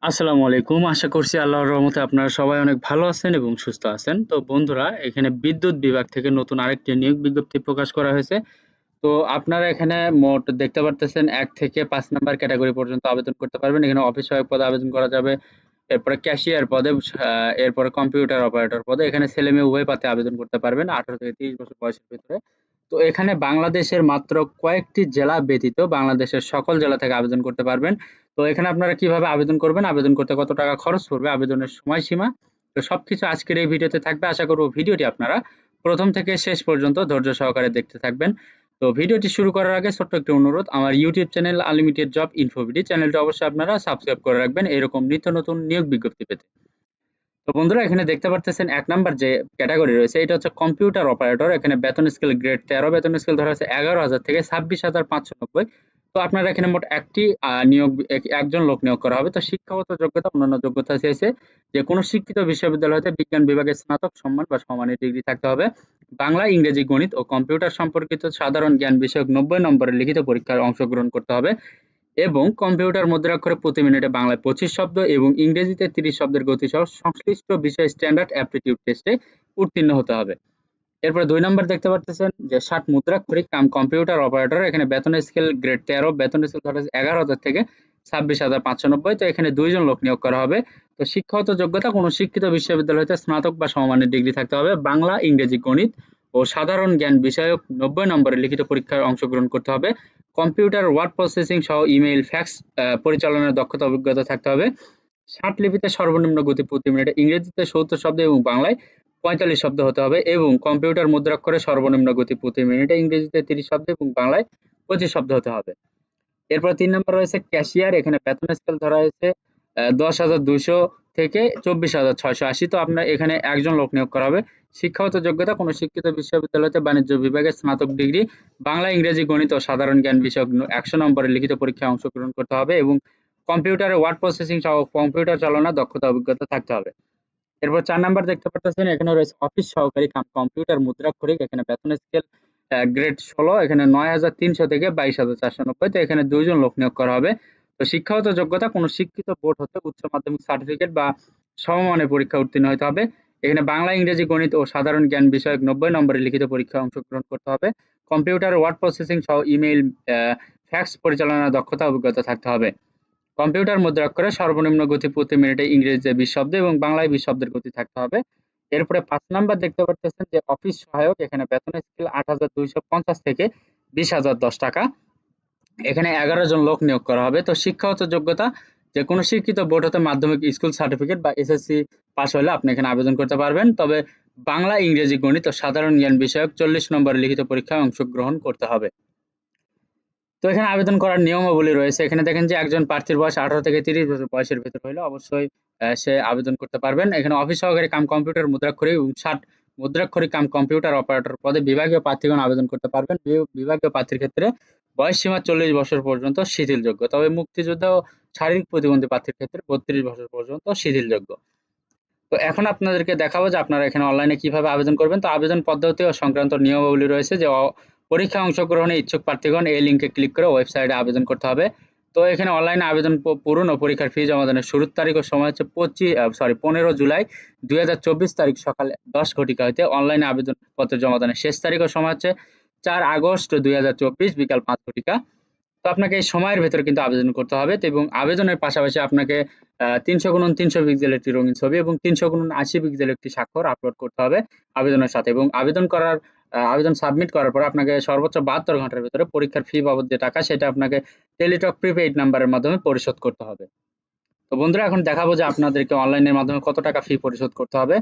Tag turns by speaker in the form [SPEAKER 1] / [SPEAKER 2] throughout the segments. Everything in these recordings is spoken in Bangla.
[SPEAKER 1] আসসালামু আলাইকুম। আশা করছি আল্লাহর রহমতে আপনারা সবাই অনেক ভালো আছেন এবং সুস্থ আছেন। তো বন্ধুরা, এখানে বিদ্যুৎ বিভাগ থেকে নতুন আরেকটি নিয়োগ বিজ্ঞপ্তি প্রকাশ করা হয়েছে। তো আপনারা এখানে মোট দেখতে পারতেছেন ১ থেকে ৫ নাম্বার ক্যাটেগরি পর্যন্ত আবেদন করতে পারবেন। এখানে অফিস সহায়ক পদে আবেদন করা যাবে। এরপরে ক্যাশিয়ার পদে, এরপরে কম্পিউটার অপারেটর পদে। এখানে ছেলে-মেয়ে উভয় প্রার্থী আবেদন করতে পারবেন ১৮ থেকে ৩০ বছর বয়সের ভিতরে। তো এখানে বাংলাদেশের মাত্র কয়েকটি জেলা ব্যতীত বাংলাদেশের সকল জেলা থেকে আবেদন করতে পারবেন। তো এখানে আপনারা কিভাবে আবেদন করবেন, আবেদন করতে কত টাকা খরচ পড়বে, আবেদনের সময়সীমা, তো সবকিছু আজকের এই ভিডিওতে থাকবে। আশা করব ভিডিওটি আপনারা প্রথম থেকে শেষ পর্যন্ত ধৈর্য সহকারে দেখতে থাকবেন। তো ভিডিওটি শুরু করার আগে ছোট্ট একটি অনুরোধ, আমার ইউটিউব চ্যানেল আনলিমিটেড জব ইনফোভিডি চ্যানেলটা অবশ্যই আপনারা সাবস্ক্রাইব করে রাখবেন এরকম নিত্য নতুন নিয়োগ বিজ্ঞপ্তি পেতে। তো বন্ধুরা, এখানে দেখতে পারতেছেন ১ নাম্বার যে ক্যাটেগরি রয়েছে এটা হচ্ছে কম্পিউটার অপারেটর। এখানে বেতন স্কেল গ্রেড ১৩, বেতন স্কেল ধরা হয়েছে ১১,০০০ থেকে ২৬,৫৯০। তো আপনারা এখানে মোট একটি একজন লোক নিয়োগ করা হবে। তো শিক্ষাগত যোগ্যতা, অন্যান্য যোগ্যতা চেয়েছে যে কোনো শিক্ষিত বিশ্ববিদ্যালয় হতে বিজ্ঞান বিভাগে স্নাতক সম্মান বা সমমানের ডিগ্রি থাকতে হবে। বাংলা, ইংরেজি, গণিত ও কম্পিউটার সম্পর্কিত সাধারণ জ্ঞান বিষয়ক ৯০ নম্বরের লিখিত পরীক্ষায় অংশগ্রহণ করতে হবে এবং কম্পিউটার মুদ্রাক্ষরে প্রতি মিনিটে বাংলায় ২৫ শব্দ এবং ইংরেজিতে ৩০ শব্দের গতিসহ সংশ্লিষ্ট বিষয়ে স্ট্যান্ডার্ড অ্যাপটিটিউড টেস্টে উত্তীর্ণ হতে হবে। এরপরে ২ নাম্বার দেখতে পারতেছেন যে ৬০ মুদ্রাক্ষরিক কাম কম্পিউটার অপারেটর। এখানে বেতন স্কেল গ্রেড ১৩, বেতন স্কেল ধরা হয়েছে ১১,০০০ থেকে ২৬,৫৯০। তো এখানে ২ জন লোক নিয়োগ করা হবে। তো শিক্ষাগত যোগ্যতা, কোনো শিক্ষিত বিশ্ববিদ্যালয় হতে স্নাতক বা সমমানের ডিগ্রি থাকতে হবে। বাংলা, ইংরেজি, গণিত ও সাধারণ জ্ঞান বিষয়ক ৯০ নম্বরের লিখিত পরীক্ষায় অংশগ্রহণ করতে হবে। কম্পিউটার, ওয়ার্ড প্রসেসিং সহ ইমেইল, ফ্যাক্স পরিচালনার দক্ষতা, অভিজ্ঞতা থাকতে হবে। ৬০ লিপিতে সর্বনিম্ন গতি প্রতি মিনিটে ইংরেজিতে ৭০ শব্দ এবং বাংলায় ৪৫ শব্দ হতে হবে এবং কম্পিউটার মুদ্রাক্ষরে সর্বনিম্ন গতি প্রতি মিনিটে ইংরেজিতে ৩০ শব্দ এবং বাংলায় ২৫ শব্দ হতে হবে। এরপর ৩ নাম্বার রয়েছে ক্যাশিয়ার। এখানে বেতন স্কেল ধরা হয়েছে ১০,২০০ থেকে ২৪,৬৮০। তো আপনার এখানে একজন লোক নিয়োগ করা হবে। শিক্ষাগত যোগ্যতা, কোনো শিক্ষিত বিশ্ববিদ্যালয়তে বাণিজ্য বিভাগে স্নাতক ডিগ্রি, বাংলা, ইংরেজি, গণিত ও সাধারণ জ্ঞান বিষয়ক ১০০ নম্বরের লিখিত পরীক্ষায় অংশগ্রহণ করতে হবে এবং কম্পিউটারে ওয়ার্ড প্রসেসিং সহ কম্পিউটার চালানোর দক্ষতা, অভিজ্ঞতা থাকতে হবে। এরপর ৪ নাম্বার দেখতে পারতেছেন এখানে রয়েছে অফিস সহকারী কাম কম্পিউটার মুদ্রাক্ষরিক। এখানে বেতন স্কেল গ্রেড ১৬, এখানে ৯,৩০০ থেকে ২২,৪৯০। তো এখানে ২ জন লোক নিয়োগ করা হবে। তো শিক্ষাগত যোগ্যতা, কোনো শিক্ষিত বোর্ড হতে উচ্চ মাধ্যমিক সার্টিফিকেট বা সমমানের পরীক্ষায় উত্তীর্ণ হতে হবে। এখানে বাংলা, ইংরেজি, গণিত ও সাধারণ জ্ঞান বিষয়ক ৯০ নম্বরের লিখিত পরীক্ষায় অংশগ্রহণ করতে হবে। কম্পিউটার, ওয়ার্ড প্রসেসিং সহ ইমেইল, ফ্যাক্স পরিচালনার দক্ষতা, অভিজ্ঞতা থাকতে হবে। কম্পিউটার মুদ্রাক্ষরে সর্বনিম্ন গতি প্রতি মিনিটে ইংরেজিতে ২০ শব্দ এবং বাংলায় ২০ শব্দের গতি থাকতে হবে। এরপরে ৫ নাম্বার দেখতে পারতেছেন যে অফিস সহায়ক। এখানে বেতন স্কেল ৮,২৫০ থেকে ২০,০১০ টাকা। এখানে ১১ জন লোক নিয়োগ করা হবে। তো শিক্ষাগত যোগ্যতা, যে কোনো শিক্ষিত বোর্ড হতে মাধ্যমিক স্কুল সার্টিফিকেট বা এসএসসি পাস হলে আপনি এখানে আবেদন করতে পারবেন। তবে বাংলা, ইংরেজি, গণিত ও সাধারণ জ্ঞান বিষয়ক ৪০ নম্বরের লিখিত পরীক্ষায় অংশগ্রহণ করতে হবে। তো এখানে আবেদন করার নিয়মাবলী রয়েছে। এখানে দেখেন যে একজন প্রার্থীর বয়স ১৮ থেকে ৩০ বছর বয়সের ভেতর হলে অবশ্যই সে আবেদন করতে পারবেন। এখানে অফিস সহকারী কাম কম্পিউটার মুদ্রাক্ষরিক এবং ৬০ মুদ্রাক্ষরিক কাম কম্পিউটার অপারেটর পদে বিভাগীয় প্রার্থীগণ আবেদন করতে পারবেন। বিভাগীয় প্রার্থীর ক্ষেত্রে বয়স সীমা ৪০ বছর পর্যন্ত শিথিলযোগ্য। তবে মুক্তিযোদ্ধা ও শারীরিক প্রতিবন্ধী প্রার্থীর ক্ষেত্রে ৩২ বছর পর্যন্ত শিথিলযোগ্য। তো এখন আপনাদেরকে দেখাবো যে আপনারা এখানে অনলাইনে কিভাবে আবেদন করবেন। তো আবেদন পদ্ধতি ও সংক্রান্ত নিয়মাবলী রয়েছে যে পরীক্ষায় অংশগ্রহণে ইচ্ছুক প্রার্থীগণ এই লিঙ্কে ক্লিক করে ওয়েবসাইটে আবেদন করতে হবে। তো এখানে অনলাইনে আবেদন পূরণ ও পরীক্ষার ফি জমা দানের শুরুর তারিখ ও সময় হচ্ছে ১৫ জুলাই ২০২৪ তারিখ সকাল ১০ ঘটিকা হইতে। অনলাইনে আবেদনপত্র জমা দানের শেষ তারিখ ও সময় হচ্ছে ৪ আগস্ট ২০২৪ বিকাল ৫ ঘটিকা। তো আপনাকে এই সময়ের ভেতরে কিন্তু আবেদন করতে হবে। তো এবং আবেদনের পাশাপাশি আপনাকে ৩০০x৩০০ পিক্সেলের একটি রঙিন ছবি এবং ৩০০x৮০ পিক্সেলের একটি স্বাক্ষর আপলোড করতে হবে আবেদনের সাথে। এবং আবেদন সাবমিট করার পর আপনাকে সর্বোচ্চ ৭২ ঘন্টার ভেতরে পরীক্ষার ফি বাবদ যে টাকা সেটা আপনাকে টেলিটক প্রিপেইড নাম্বারের মাধ্যমে পরিশোধ করতে হবে। তো বন্ধুরা, এখন দেখাবো যে আপনাদেরকে অনলাইনের মাধ্যমে কত টাকা ফি পরিশোধ করতে হবে।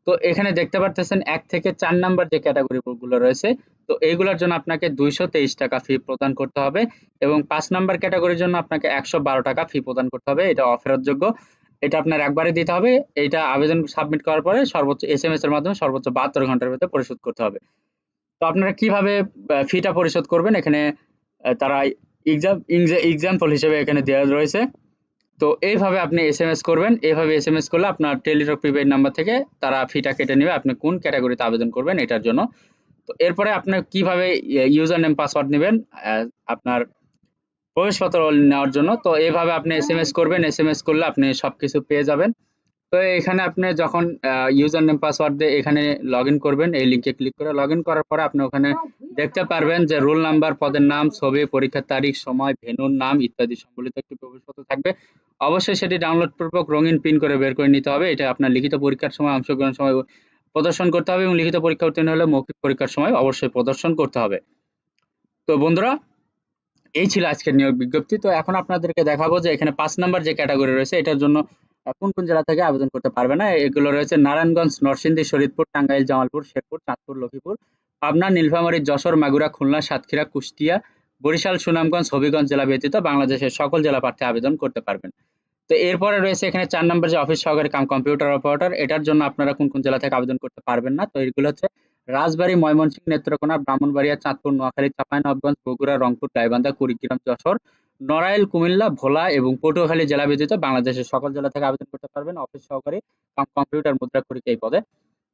[SPEAKER 1] তো এখানে দেখতে পারতেছেন ১ থেকে ৪ নাম্বার যে ক্যাটাগরি গুলো রয়েছে, তো এইগুলোর জন্য আপনাকে ২২৩ টাকা ফি প্রদান করতে হবে এবং ৫ নাম্বার ক্যাটাগরির জন্য আপনাকে ১১২ টাকা ফি প্রদান করতে হবে। এটা অফেরতযোগ্য। এটা আপনার একবারে দিতে হবে। এইটা আবেদন সাবমিট করার পরে সর্বোচ্চ এসএমএস এর মাধ্যমে সর্বোচ্চ ৭২ ঘন্টার ভেতরে পরিশোধ করতে হবে। তো আপনারা কিভাবে ফিটা পরিশোধ করবেন, এখানে তারা এক্সাম্পল হিসেবে এখানে দেওয়া রয়েছে। তো এইভাবে আপনি এসএমএস করবেন। এইভাবে এসএমএস করলে আপনার টেলিটক প্রিপেইড নাম্বার থেকে তারা ফিটা কেটে নেবে আপনি কোন ক্যাটাগরিতে আবেদন করবেন এটার জন্য। তো এরপরে আপনি কিভাবে ইউজার নেম পাসওয়ার্ড নেবেন, আপনার প্রবেশপত্র নেওয়ার জন্য। তো এভাবে আপনি এসএমএস করবেন, এসএমএস করলে আপনি সবকিছু পেয়ে যাবেন। তো এখানে আপনি যখন ইউজার নেম পাসওয়ার্ড দিয়ে এখানে লগইন করবেন, এই লিংকে ক্লিক করে লগইন করার পরে আপনি ওখানে দেখতে পারবেন যে রোল নাম্বার, পদের নাম, ছবি, পরীক্ষার তারিখ, সময়, ভেন্যুর নাম ইত্যাদি সম্বলিত একটি প্রবেশপত্র থাকবে। অবশ্যই সেটি ডাউনলোড পূর্বক রঙিন প্রিন্ট করে বের করে নিতে হবে। এটা আপনার লিখিত পরীক্ষার সময় অংশগ্রহণের সময় প্রদর্শন করতে হবে এবং লিখিত পরীক্ষা উত্তীর্ণ হলে মৌখিক পরীক্ষার সময় অবশ্যই প্রদর্শন করতে হবে। তো বন্ধুরা, এই ছিল আজকের নিয়োগ বিজ্ঞপ্তি। তো এখন আপনাদেরকে দেখাবো যে এখানে ৫ নাম্বার যে ক্যাটাগরি রয়েছে এটার জন্য কোন কোন জেলা থেকে আবেদন করতে পারবে না। এগুলো রয়েছে নারায়ণগঞ্জ, নরসিংদী, ফরিদপুর, টাঙ্গাইল, জামালপুর, শেরপুর, চাঁদপুর, লক্ষ্মীপুর, পাবনা, নীলফামারী, যশোর, মাগুরা, খুলনা, সাতক্ষীরা, কুষ্টিয়া, বরিশাল, সুনামগঞ্জ, হবিগঞ্জ জেলা ব্যতীত বাংলাদেশের সকল জেলা প্রার্থী আবেদন করতে পারবেন। তো এরপরে রয়েছে এখানে ৪ নম্বর যে অফিস সহকারী কাম কম্পিউটার অপারেটর, এটার জন্য আপনারা কোন কোন জেলা থেকে আবেদন করতে পারবেন না। তো এগুলো হচ্ছে রাজবাড়ী, ময়মনসিংহ, নেত্রকোনা, ব্রাহ্মণবাড়িয়া, চাঁদপুর, নোয়াখালী, চাঁপাইনবাবগঞ্জ, বগুড়া, রংপুর, গাইবান্ধা, কুড়িগ্রাম, যশোর, নড়াইল, কুমিল্লা, ভোলা এবং পটুয়াখালী জেলা ব্যতীত বাংলাদেশের সকল জেলা থেকে আবেদন করতে পারবেন অফিস সহকারী কাম কম্পিউটার মুদ্রাক্ষরিক এই পদে।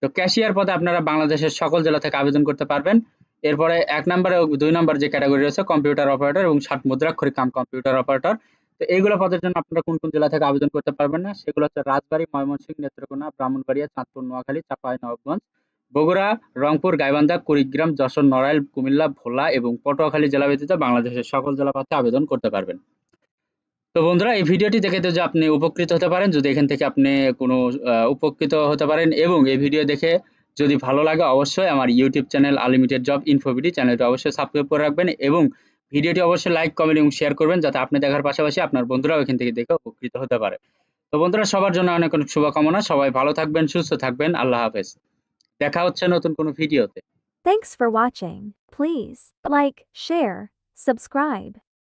[SPEAKER 1] তো ক্যাশিয়ার পদে আপনারা বাংলাদেশের সকল জেলা থেকে আবেদন করতে পারবেন। এরপরে ১ নম্বর ও ২ নম্বর যে ক্যাটাগরি রয়েছে কম্পিউটার অপারেটর এবং ৬০ মুদ্রাক্ষরিক কাম কম্পিউটার অপারেটর। তো এইগুলো পদের জন্য আপনারা কোন কোন জেলা থেকে আবেদন করতে পারবেন না সেগুলো হচ্ছে রাজবাড়ী, ময়মনসিংহ, নেত্রকোনা, ব্রাহ্মণবাড়িয়া, চাঁদপুর, নোয়াখালী, চাঁপাইনবাবগঞ্জ, বগুড়া, রংপুর, গাইবান্ধা, কুড়িগ্রাম, যশোর, নড়াইল, কুমিল্লা, ভোলা এবং পটুয়াখালী জেলা ব্যতীত বাংলাদেশের সকল জেলা প্রার্থী আবেদন করতে পারবেন। তো বন্ধুরা, এই ভিডিওটি দেখে তো যে আপনি উপকৃত হতে পারেন, যদি এখান থেকে আপনি কোনো উপকৃত হতে পারেন এবং এই ভিডিও দেখে যদি ভালো লাগে অবশ্যই আমার YouTube channel unlimited job InfoBD চ্যানেলটি অবশ্যই সাবস্ক্রাইব করে রাখবেন এবং ভিডিওটি অবশ্যই লাইক, কমেন্ট এবং শেয়ার করবেন যাতে আপনি দেখার পাশাপাশি আপনার বন্ধুরাও এখান থেকে দেখে উপকৃত হতে পারে। তো বন্ধুরা, সবার জন্য অনেক অনেক শুভকামনা। সবাই ভালো থাকবেন, সুস্থ থাকবেন। আল্লাহ হাফেজ। দেখা হচ্ছে নতুন কোনো ভিডিওতে।
[SPEAKER 2] Thanks for watching. Please like, share, subscribe.